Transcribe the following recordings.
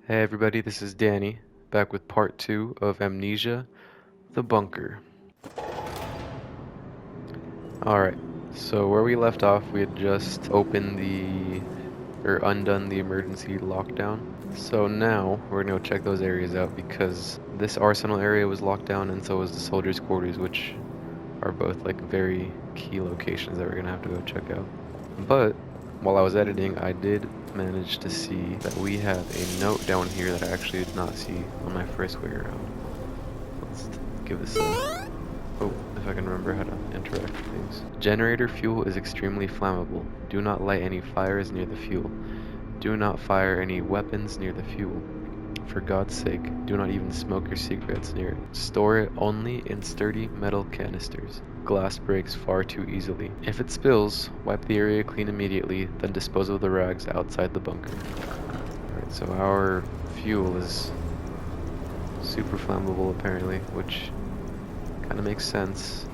Hey everybody, this is Danny, back with part 2 of Amnesia, the bunker. Alright, so where we left off, we had just undone the emergency lockdown. So now, we're gonna go check those areas out because this arsenal area was locked down and so was the soldiers' quarters, which are both like very key locations that we're gonna have to go check out. But while I was editing, I did manage to see that we have a note down here that I actually did not see on my first way around. Let's give this a... Oh, if I can remember how to interact with things. Generator fuel is extremely flammable. Do not light any fires near the fuel. Do not fire any weapons near the fuel. For God's sake, do not even smoke your cigarettes near it. Store it only in sturdy metal canisters. Glass breaks far too easily. If it spills, wipe the area clean immediately, then dispose of the rags outside the bunker. Alright, so our fuel is super flammable apparently, which kind of makes sense,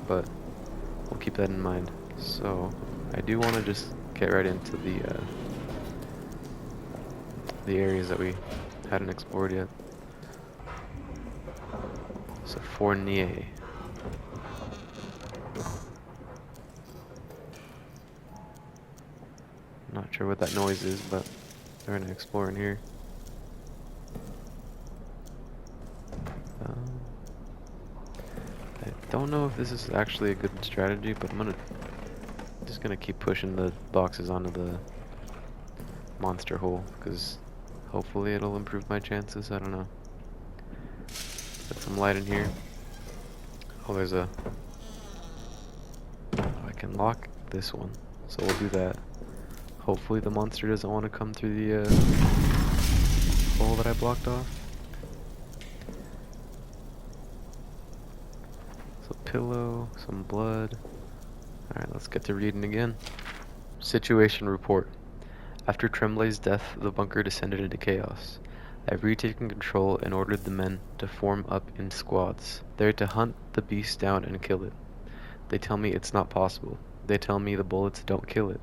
but we'll keep that in mind. So, I do want to just get right into the areas that we hadn't explored yet. So Fournier. Not sure what that noise is, but we're gonna explore in here. I don't know if this is actually a good strategy, but I'm just gonna keep pushing the boxes onto the monster hole, because hopefully it'll improve my chances. I don't know. Put some light in here. Oh, there's a... Oh, I can lock this one, so we'll do that. Hopefully the monster doesn't want to come through the hole that I blocked off. So pillow, some blood. Alright, let's get to reading again. Situation report. After Tremblay's death, the bunker descended into chaos. I've retaken control and ordered the men to form up in squads. They're to hunt the beast down and kill it. They tell me it's not possible. They tell me the bullets don't kill it.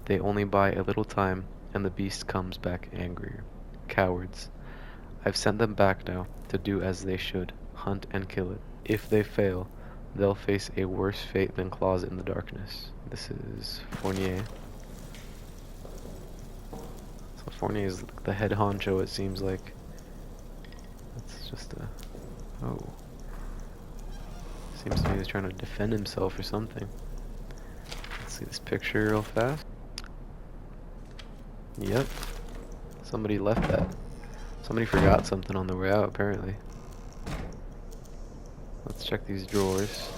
They only buy a little time, and the beast comes back angrier. Cowards. I've sent them back now to do as they should, hunt and kill it. If they fail, they'll face a worse fate than claws in the darkness. This is Fournier. So Fournier is the head honcho, it seems like. That's just a... Oh. Seems to me he's trying to defend himself or something. Let's see this picture real fast. Yep. Somebody left that. Somebody forgot something on the way out, apparently. Let's check these drawers.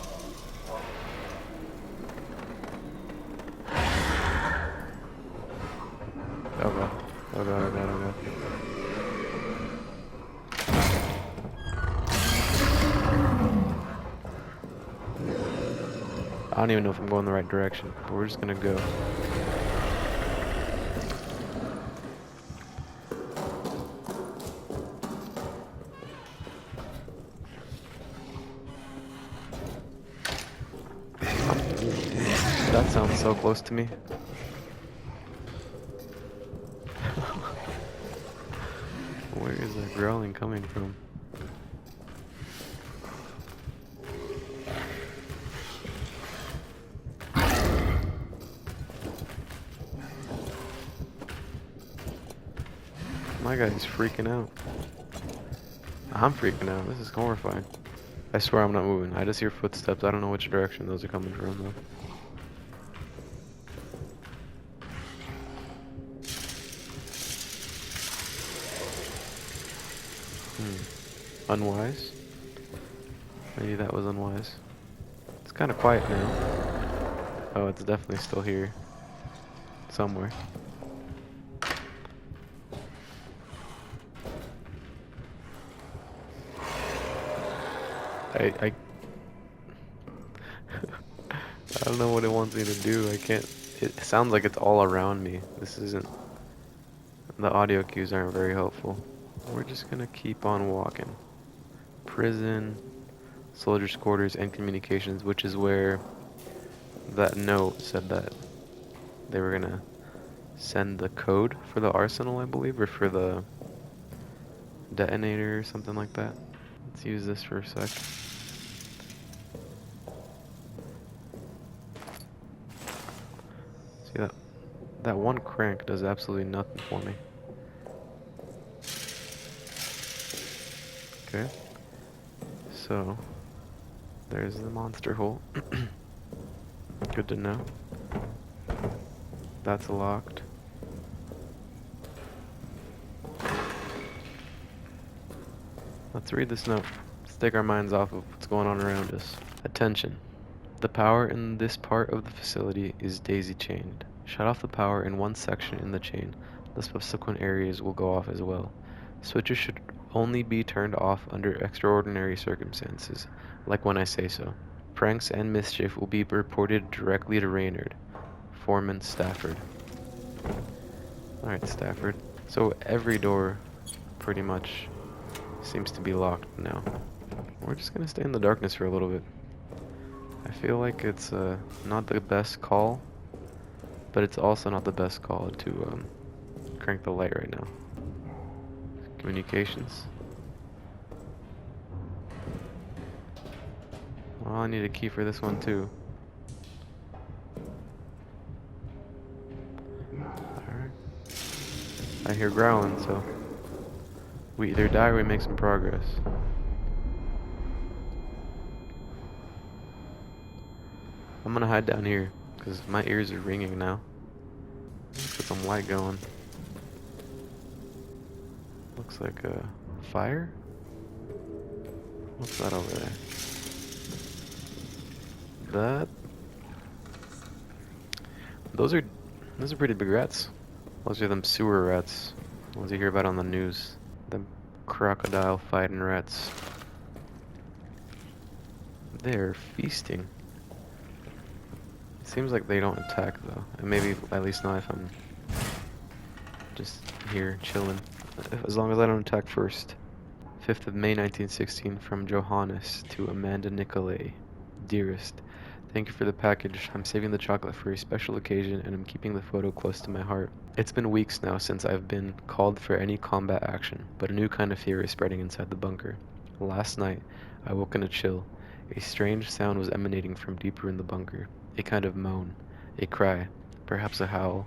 Oh god. Oh god, oh god, oh god. I don't even know if I'm going the right direction, but we're just gonna go. That sounds so close to me. Where is that growling coming from? My guy's freaking out. I'm freaking out. This is horrifying. I swear I'm not moving. I just hear footsteps. I don't know which direction those are coming from though. Unwise? Maybe that was unwise. It's kind of quiet now. Oh, it's definitely still here. Somewhere. I I don't know what it wants me to do. I can't. It sounds like it's all around me. This isn't. The audio cues aren't very helpful. We're just gonna keep on walking. Prison, soldiers' quarters, and communications, which is where that note said that they were gonna send the code for the arsenal, I believe, or for the detonator or something like that. Let's use this for a sec. See that one crank does absolutely nothing for me. Okay. So there's the monster hole. Good to know. That's locked. Let's read this note. Let's take our minds off of what's going on around us. Attention. The power in this part of the facility is daisy-chained. Shut off the power in one section in the chain. The subsequent areas will go off as well. Switches should only be turned off under extraordinary circumstances, like when I say so. Pranks and mischief will be reported directly to Reynard. Foreman Stafford. Alright, Stafford. So every door, pretty much, seems to be locked now. We're just gonna stay in the darkness for a little bit. I feel like it's not the best call, but it's also not the best call to crank the light right now. Communications. Well, I need a key for this one too. Alright. I hear growling, so we either die or we make some progress. I'm gonna hide down here, because my ears are ringing now. Let's get some light going. Looks like a fire? What's that over there? Those are pretty big rats. Those are them sewer rats. Ones you hear about on the news. Them crocodile fighting rats. They're feasting. It seems like they don't attack though. And maybe at least not if I'm just here chilling. As long as I don't attack first. 5th of May 1916, from Johannes to Amanda Nicolay. Dearest, thank you for the package. I'm saving the chocolate for a special occasion and I'm keeping the photo close to my heart. It's been weeks now since I've been called for any combat action, but a new kind of fear is spreading inside the bunker. Last night, I woke in a chill. A strange sound was emanating from deeper in the bunker. A kind of moan. A cry. Perhaps a howl.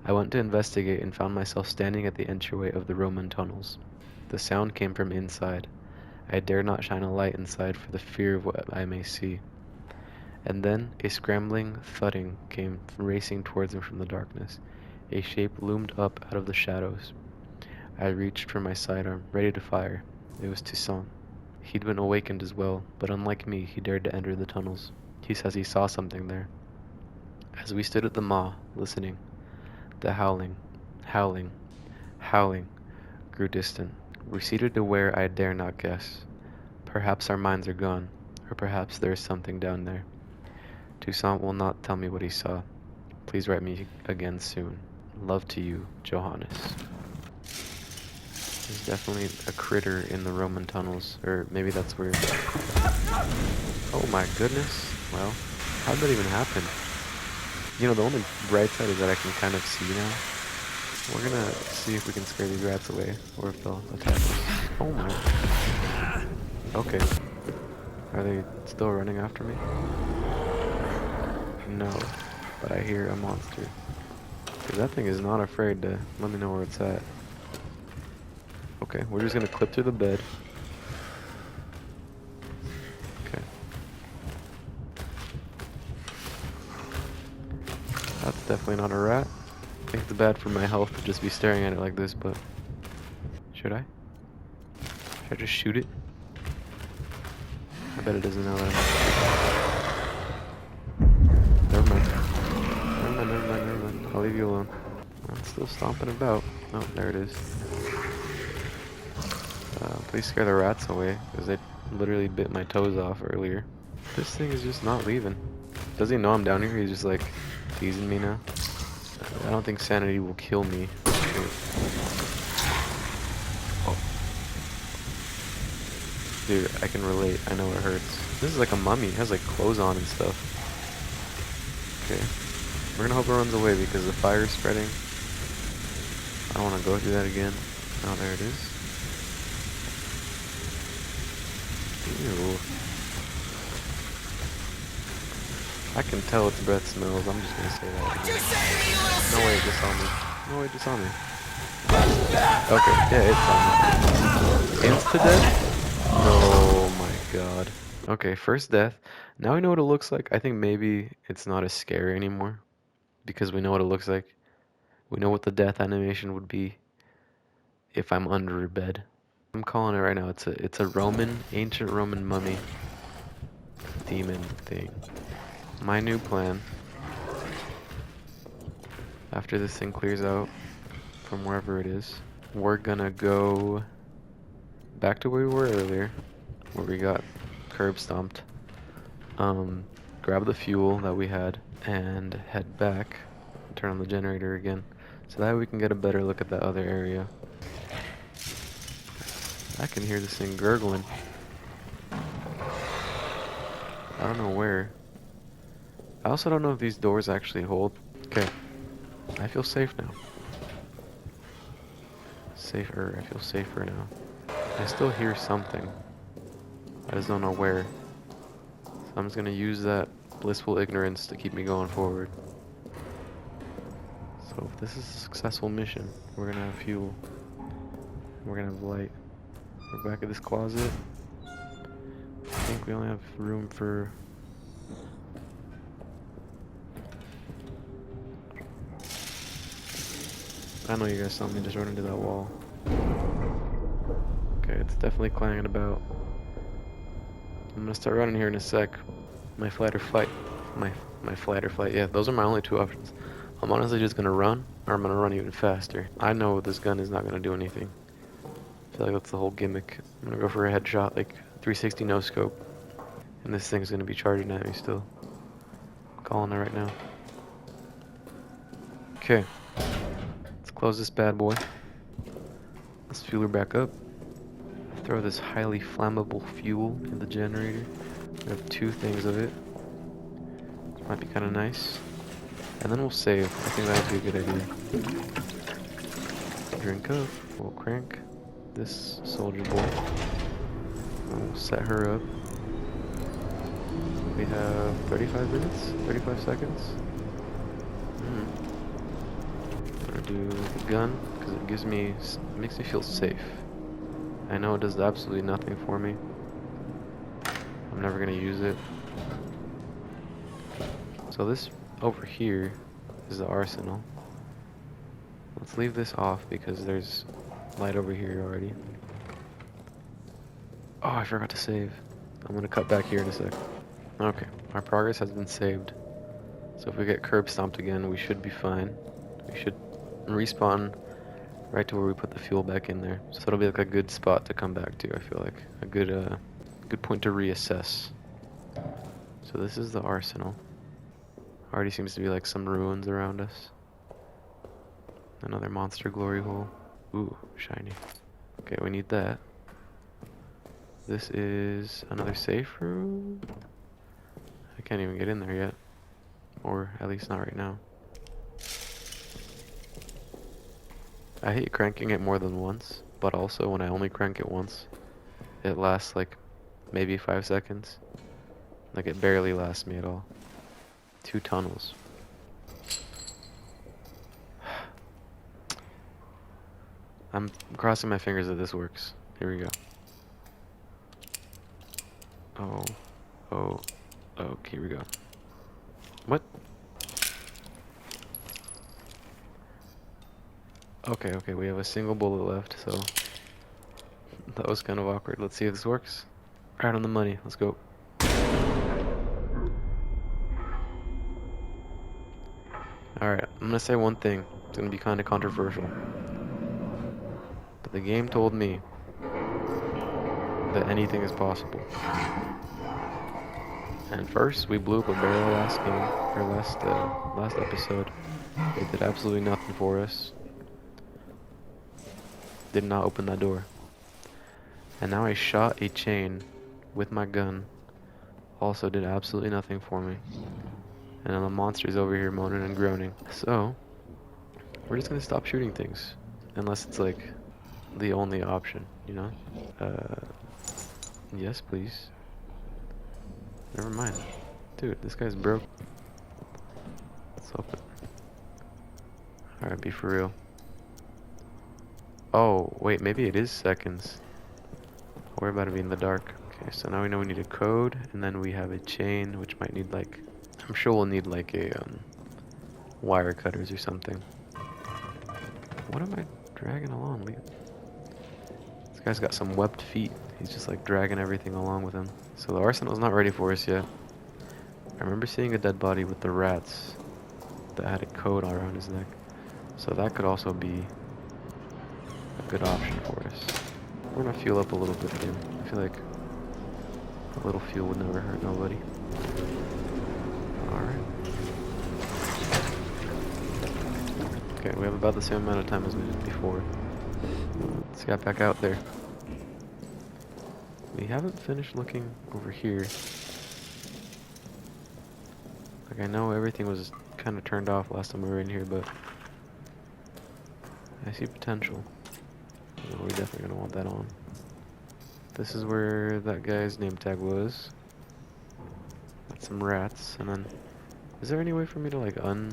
I went to investigate and found myself standing at the entryway of the Roman tunnels. The sound came from inside. I dare not shine a light inside for the fear of what I may see. And then a scrambling thudding came racing towards me from the darkness. A shape loomed up out of the shadows. I reached for my sidearm, ready to fire. It was Toussaint. He'd been awakened as well, but unlike me, he dared to enter the tunnels. He says he saw something there. As we stood at the maw, listening, the howling, howling, grew distant, receded to where I dare not guess. Perhaps our minds are gone, or perhaps there is something down there. Toussaint will not tell me what he saw. Please write me again soon. Love to you, Johannes. There's definitely a critter in the Roman tunnels, or maybe that's where... Oh my goodness. Well, how did that even happen? You know, the only bright side is that I can kind of see now. We're gonna see if we can scare these rats away, or if they'll attack us. Oh my. Okay. Are they still running after me? No, but I hear a monster. Because that thing is not afraid to let me know where it's at. Okay, we're just gonna clip through the bed. Okay. That's definitely not a rat. I think it's bad for my health to just be staring at it like this, but... Should I? Should I just shoot it? I bet it doesn't know that. Never mind. Never mind. I'll leave you alone. I'm still stomping about. Oh, there it is. Please scare the rats away, because they literally bit my toes off earlier. This thing is just not leaving. Does he know I'm down here? He's just like teasing me now. I don't think sanity will kill me. Oh. Dude, I can relate. I know it hurts. This is like a mummy. It has like clothes on and stuff. Okay. We're gonna hope it runs away because the fire is spreading. I don't want to go through that again. Oh, there it is. Ew. I can tell its breath smells. I'm just gonna say that. No way it just saw me. No way it just saw me. Okay, yeah, it saw me. Insta-death? Oh my god. Okay, first death. Now we know what it looks like. I think maybe it's not as scary anymore. Because we know what it looks like. We know what the death animation would be if I'm under a bed. I'm calling it right now. It's a ancient Roman mummy demon thing. My new plan, after this thing clears out from wherever it is, we're gonna go back to where we were earlier, where we got curb stomped. Grab the fuel that we had and head back. Turn on the generator again, so that we can get a better look at that other area. I can hear this thing gurgling. I don't know where. I also don't know if these doors actually hold. Okay, I feel safe now. Safer, I feel safer now. I still hear something. I just don't know where. So I'm just gonna use that blissful ignorance to keep me going forward. So if this is a successful mission, we're gonna have fuel. We're gonna have light. We're back at this closet. I think we only have room for... I know you guys saw me just run into that wall. Okay, it's definitely clanging about. I'm gonna start running here in a sec. My flight or fight. My flight or fight. Yeah, those are my only two options. I'm honestly just gonna run, or I'm gonna run even faster. I know this gun is not gonna do anything. I feel like that's the whole gimmick. I'm gonna go for a headshot, like 360 no scope. And this thing's gonna be charging at me still. I'm calling it right now. Okay. Let's close this bad boy. Let's fuel her back up. Throw this highly flammable fuel in the generator. We have 2 things of it. Might be kind of nice. And then we'll save. I think that would be a good idea. Drink up. We'll crank this soldier boy. And we'll set her up. We have 35 minutes? 35 seconds? I'm gonna do the gun because it makes me feel safe. I know it does absolutely nothing for me. I'm never gonna use it. So this over here is the arsenal. Let's leave this off because there's light over here already. Oh, I forgot to save. I'm gonna cut back here in a sec. Okay, our progress has been saved. So if we get curb stomped again, we should be fine. We should respawn right to where we put the fuel back in there. So it'll be like a good spot to come back to, I feel like. A good point to reassess. So this is the arsenal. Already seems to be like some ruins around us. Another monster glory hole. Ooh, shiny. Okay, we need that. This is another safe room. I can't even get in there yet. Or at least not right now. I hate cranking it more than once, but also when I only crank it once, it lasts like maybe 5 seconds. Like it barely lasts me at all. 2 tunnels. I'm crossing my fingers that this works. Here we go. Oh, here we go. What? Okay, we have a single bullet left, so that was kind of awkward. Let's see if this works. Right on the money, let's go. Alright, I'm gonna say one thing. It's gonna be kind of controversial. But the game told me that anything is possible. And first, we blew up a barrel last game, or last episode. It did absolutely nothing for us. Did not open that door. And now I shot a chain with my gun. Also did absolutely nothing for me. And then the monster's over here moaning and groaning. So, we're just gonna stop shooting things. Unless it's like the only option, you know? Yes, please. Never mind. Dude, this guy's broke. Let's open. Alright, be for real. Oh, wait, maybe it is seconds. We're about to be in the dark. Okay, so now we know we need a code, and then we have a chain, which might need like... I'm sure we'll need like a, wire cutters or something. What am I dragging along? This guy's got some webbed feet. He's just like dragging everything along with him. So the arsenal's not ready for us yet. I remember seeing a dead body with the rats that had a code around his neck. So that could also be a good option for us. We're gonna fuel up a little bit again. I feel like a little fuel would never hurt nobody. Alright. Okay, we have about the same amount of time as we did before. Let's get back out there. We haven't finished looking over here. Like, I know everything was kind of turned off last time we were in here, but I see potential. We're definitely gonna want that on. This is where that guy's name tag was. Got some rats, and then... Is there any way for me to, like, I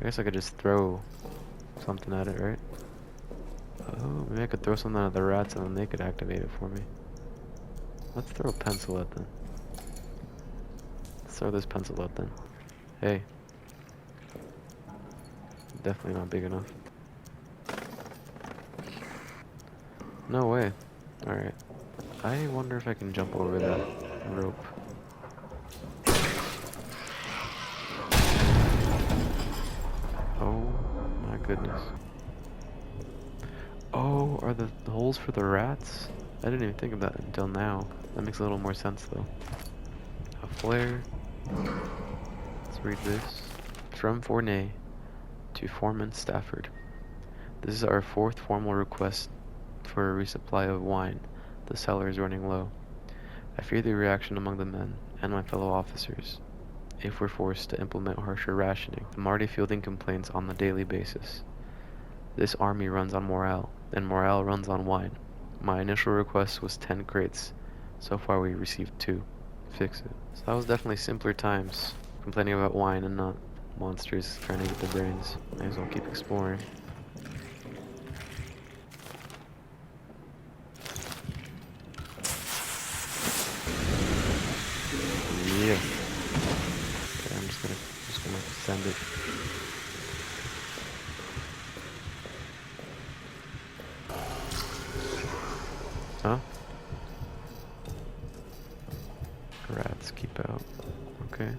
guess I could just throw something at it, right? Oh, maybe I could throw something at the rats and then they could activate it for me. Let's throw a pencil at them. Let's throw this pencil at them. Hey. Definitely not big enough. No way. Alright. I wonder if I can jump over that rope. Oh my goodness. Oh, are the holes for the rats? I didn't even think of that until now. That makes a little more sense though. A flare. Let's read this. From Fournay to Foreman Stafford. This is our 4th formal request for a resupply of wine. The cellar is running low. I fear the reaction among the men and my fellow officers if we're forced to implement harsher rationing. I'm already fielding complaints on a daily basis. This army runs on morale, and morale runs on wine. My initial request was 10 crates. So far we received 2. Fix it. So that was definitely simpler times. Complaining about wine and not monsters trying to get the brains. Might as well keep exploring. Yeah. Okay, I'm just gonna send it. Huh? Rats, keep out. Okay.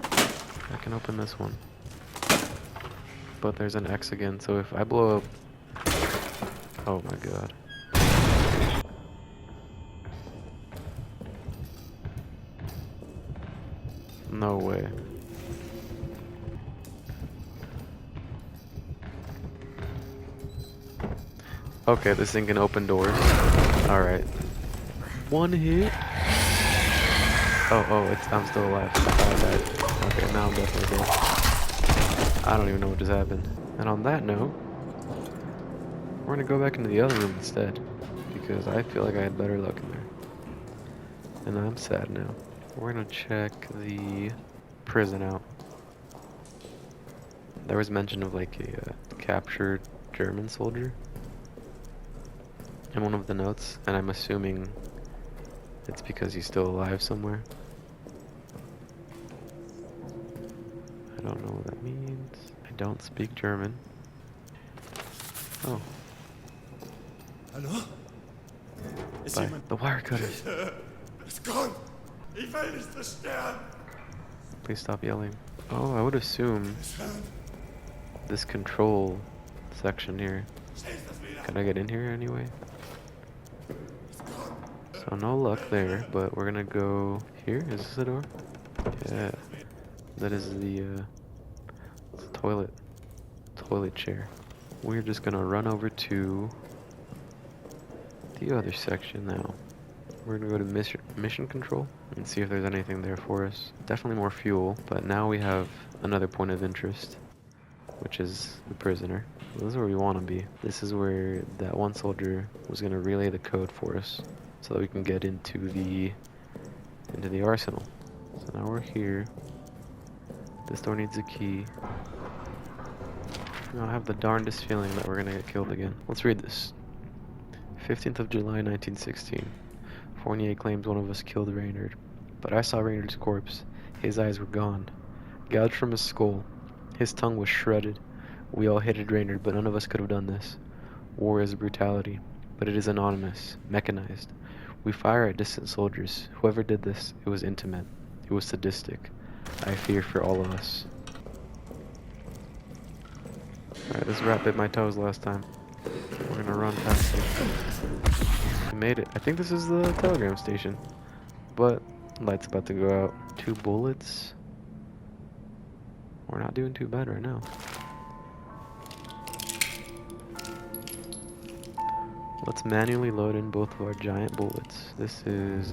I can open this one. But there's an X again, so if I blow up... Oh my god. No way. Okay, this thing can open doors. Alright. One hit. Oh, I'm still alive. I died. Okay, now I'm definitely dead. I don't even know what just happened. And on that note, we're gonna go back into the other room instead. Because I feel like I had better luck in there. And I'm sad now. We're gonna check the prison out. There was mention of like a captured German soldier in one of the notes, and I'm assuming it's because he's still alive somewhere. I don't know what that means. I don't speak German. Oh. Hallo? Bye. The wire cutters. Es kommt! Ich will nicht sterben! Please stop yelling. Oh, I would assume this control section here. Can I get in here anyway? So no luck there, but we're gonna go here. Is this the door? Yeah. That is the toilet chair. We're just gonna run over to the other section now. We're gonna go to mission control and see if there's anything there for us. Definitely more fuel, but now we have another point of interest. which is the prisoner. This is where we want to be. This is where that one soldier was going to relay the code for us so that we can get into the arsenal. So now we're here. This door needs a key. I have the darndest feeling that we're going to get killed again. Let's read this. 15th of July 1916. Fournier claims one of us killed Reynard, but I saw Reynard's corpse. His eyes were gone, gouged from his skull. His tongue was shredded. We all hated Reynard, but none of us could have done this. War is brutality, but it is anonymous, mechanized. We fire at distant soldiers. Whoever did this, it was intimate. It was sadistic. I fear for all of us. Alright, this rat bit my toes last time. We're gonna run past it. We made it. I think this is the telegram station. But, light's about to go out. 2 bullets. We're not doing too bad right now. Let's manually load in both of our giant bullets. This is...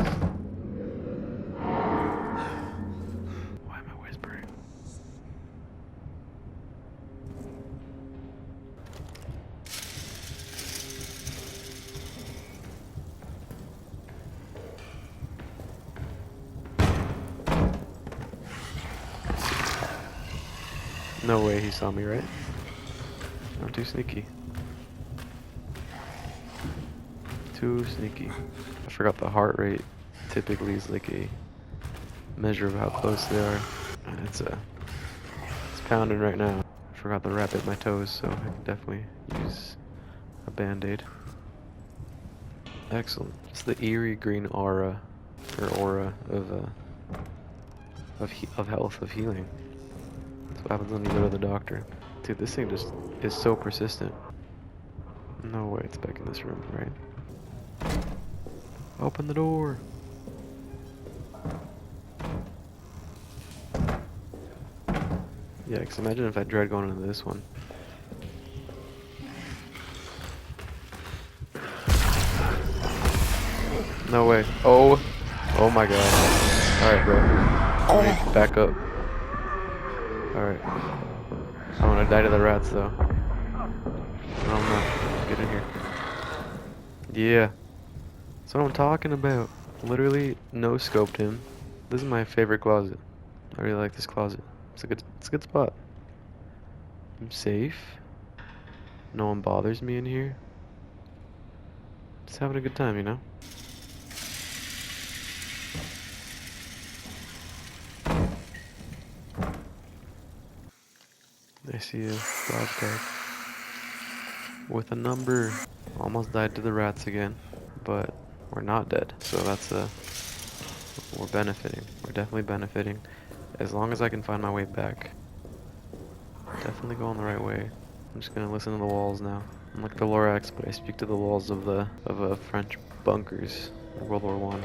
Why am I whispering? No way he saw me, right? I'm too sneaky. Too sneaky. I forgot the heart rate typically is like a measure of how close they are. And it's pounding right now. I forgot the rat bit my toes, so I can definitely use a band-aid. Excellent. It's the eerie green aura of health, of healing. That's what happens when you go to the doctor. Dude, this thing just is so persistent. No way it's back in this room, right? Open the door. Yikes, imagine if I dread going into this one. No way. Oh my god. Alright, bro. I need to back up. Alright. I want to die to the rats, though. No, I'm not. Get in here. Yeah. That's what I'm talking about. Literally no-scoped him. This is my favorite closet. I really like this closet. It's a good spot. I'm safe. No one bothers me in here. Just having a good time, you know? I see a broadcast with a number. Almost died to the rats again, but we're not dead, so we're benefiting. We're definitely benefiting. As long as I can find my way back. Definitely going the right way. I'm just gonna listen to the walls now. I'm like the Lorax, but I speak to the walls of French bunkers in World War I.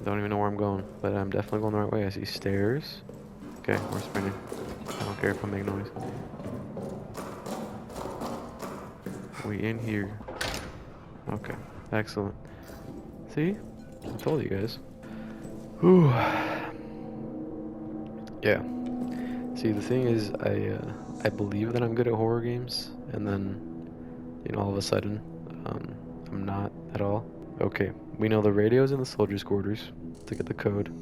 Don't even know where I'm going, but I'm definitely going the right way. I see stairs. Okay, we're sprinting. I don't care if I make noise. We in here. Okay, excellent. See? I told you guys. Whew. Yeah. See, the thing is, I believe that I'm good at horror games, and then, you know, all of a sudden, I'm not at all. Okay, we know the radio's in the soldiers' quarters to get the code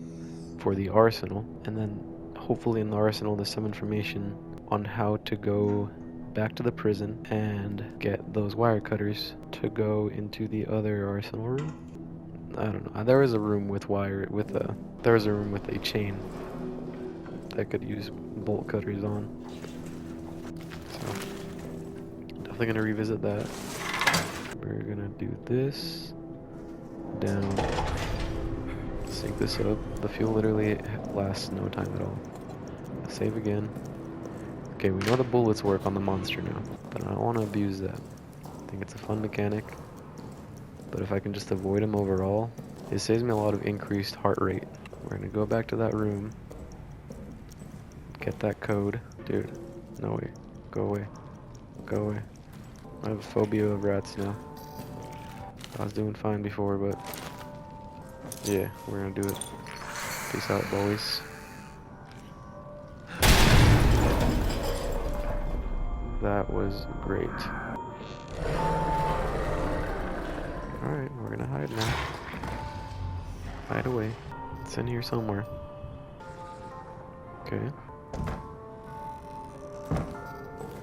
for the arsenal, and then hopefully in the arsenal there's some information on how to go back to the prison and get those wire cutters to go into the other arsenal room. I don't know. There was a room with there was a room with a chain that could use bolt cutters on. So definitely gonna revisit that. We're gonna do this down. Sync this up. The fuel literally lasts no time at all. Save again. Okay, we know the bullets work on the monster now, but I don't want to abuse that. I think it's a fun mechanic, but if I can just avoid him overall, it saves me a lot of increased heart rate. We're gonna go back to that room, get that code. Dude, no way. Go away. Go away. I have a phobia of rats now. I was doing fine before, but yeah, we're gonna do it. Peace out, boys. That was great. Alright, we're gonna hide now. Hide away. It's in here somewhere. Okay.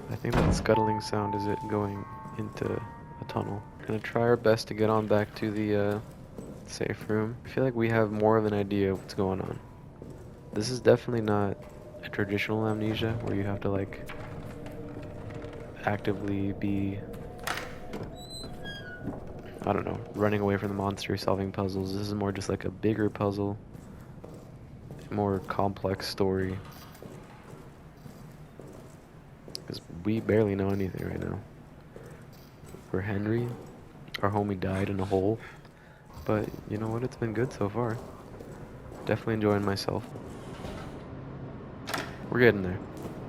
I think that scuttling sound is it going into a tunnel. Gonna try our best to get on back to the safe room. I feel like we have more of an idea of what's going on. This is definitely not a traditional amnesia where you have to like actively be, I don't know, running away from the monster, solving puzzles. This is more just like a bigger puzzle, more complex story. Because we barely know anything right now. For Henry, our homie died in a hole. But you know what? It's been good so far. Definitely enjoying myself. We're getting there.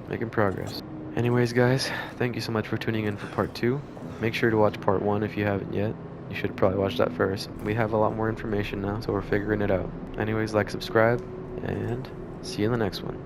Making progress. Anyways, guys, thank you so much for tuning in for part 2. Make sure to watch part 1 if you haven't yet. You should probably watch that first. We have a lot more information now, so we're figuring it out. Anyways, like, subscribe, and see you in the next one.